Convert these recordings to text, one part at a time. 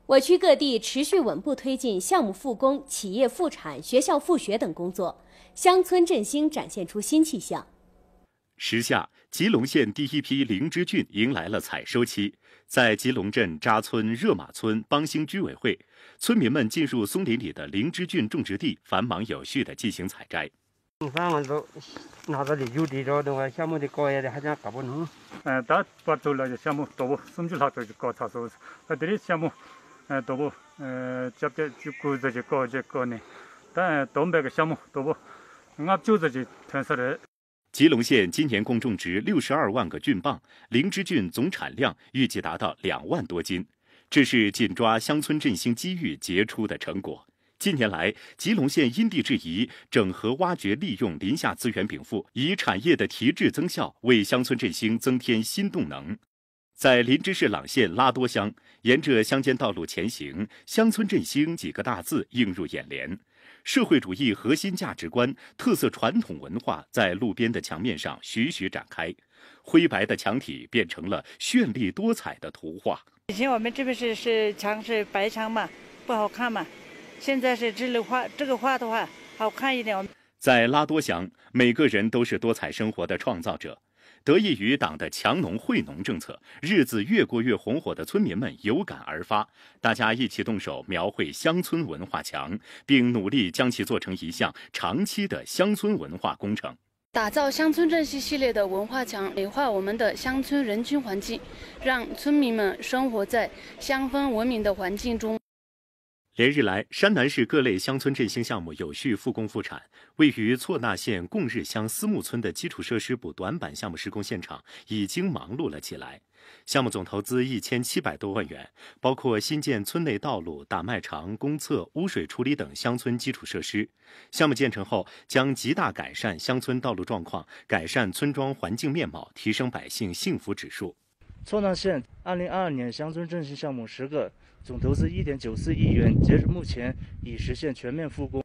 我区各地持续稳步推进项目复工、企业复产、学校复学等工作，乡村振兴展现出新气象。时下，吉隆县第一批灵芝菌迎来了采收期，在吉隆镇扎村热马村邦兴居委会，村民们进入松林里的灵芝菌种植地，繁忙有序地进行采摘。吉隆县今年共种植62万个菌棒，灵芝菌总产量预计达到2万多斤，这是紧抓乡村振兴机遇杰出的成果。近年来，吉隆县因地制宜，整合挖掘利用林下资源禀赋，以产业的提质增效，为乡村振兴增添新动能。在林芝市朗县拉多乡，沿着乡间道路前行，乡村振兴几个大字映入眼帘。社会主义核心价值观、特色传统文化在路边的墙面上徐徐展开，灰白的墙体变成了绚丽多彩的图画。以前我们这边是墙是白墙嘛，不好看嘛，现在是这个画的话好看一点。在拉多乡，每个人都是多彩生活的创造者。得益于党的强农惠农政策，日子越过越红火的村民们有感而发，大家一起动手描绘乡村文化墙，并努力将其做成一项长期的乡村文化工程。打造乡村振兴系列的文化墙，美化我们的乡村人居环境，让村民们生活在乡风文明的环境中。连日来，山南市各类乡村振兴项目有序复工复产。位于错那县贡日乡思木村的基础设施补短板项目施工现场已经忙碌了起来。项目总投资1700多万元，包括新建村内道路、打麦场、公厕、污水处理等乡村基础设施。项目建成后，将极大改善乡村道路状况，改善村庄环境面貌，提升百姓幸福指数。错那县2022年乡村振兴项目10个，总投资1.94亿元，截至目前已实现全面复工。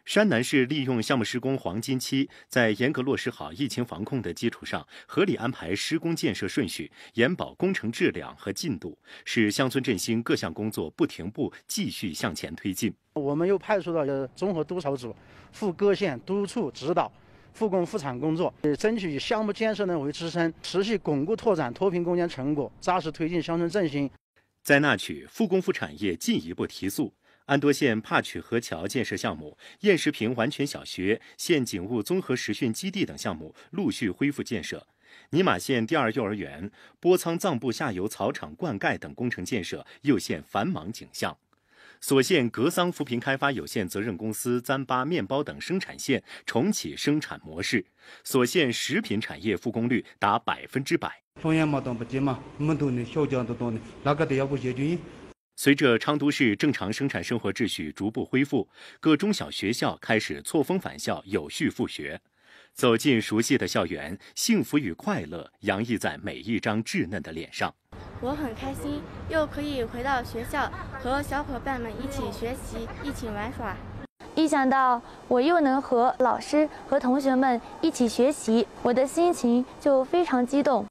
山南市利用项目施工黄金期，在严格落实好疫情防控的基础上，合理安排施工建设顺序，严保工程质量和进度，使乡村振兴各项工作不停步，继续向前推进。我们又派出了综合督导组赴各县督促指导复工复产工作，争取以项目建设为支撑，持续巩固拓展脱贫攻坚成果，扎实推进乡村振兴。在那曲，复工复产业进一步提速。安多县帕曲河桥建设项目、燕石坪完全小学、县警务综合实训基地等项目陆续恢复建设。尼玛县第2幼儿园、波仓藏布下游草场灌溉等工程建设又现繁忙景象。所县格桑扶贫开发有限责任公司糌粑、面包等生产线重启生产模式，所县食品产业复工率达100%。随着昌都市正常生产生活秩序逐步恢复，各中小学校开始错峰返校，有序复学。走进熟悉的校园，幸福与快乐洋溢在每一张稚嫩的脸上。我很开心，又可以回到学校和小伙伴们一起学习，一起玩耍。一想到我又能和老师和同学们一起学习，我的心情就非常激动。